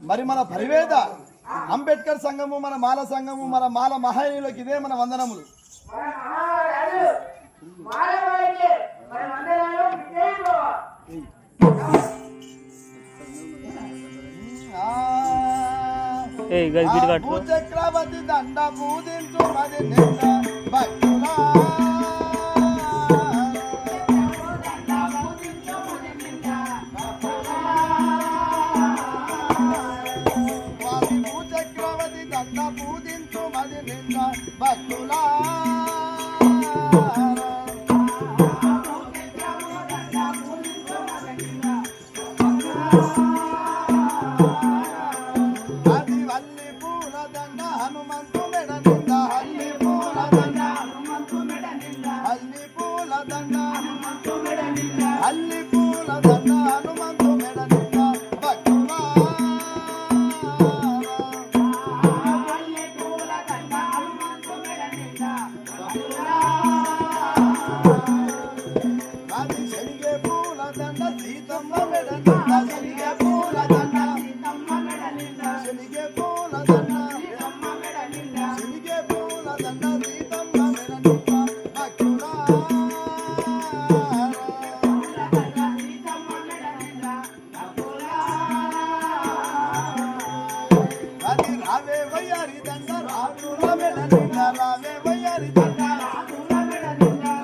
మరి మన పరివేద అంబేద్కర్ సంఘము మన మాల సంఘము మన మాల మహాయులకు ఇదే మన వందనములు. చక్రవర్తి దండ పూజించు మరి భక్తులా భక్తులా అది వల్లి పూల దండ హనుమంతు మెడ నింద హల్లి పూల దండ హనుమంతు మెడ నింద హల్లి పూల దండ హనుమంతు మెడ నింద హల్లి పూల దండ హనుమంతు మెడ నింద భక్తులా రావే వయ్యారి దండ రావే వయ్యారి దండ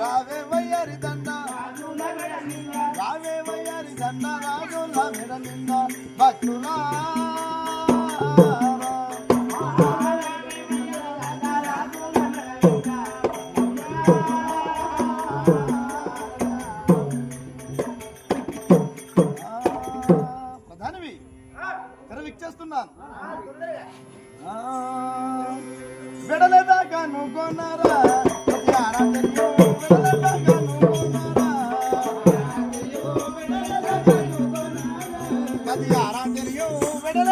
రావే వయ్యారి దండ రావే వయ్యారి దండ రాజుల మెడ నింద భక్తులా ప్రధానవి తెరవిచ్చేస్తున్నాను. వెడలేదాకా నువ్వు కొన్నారా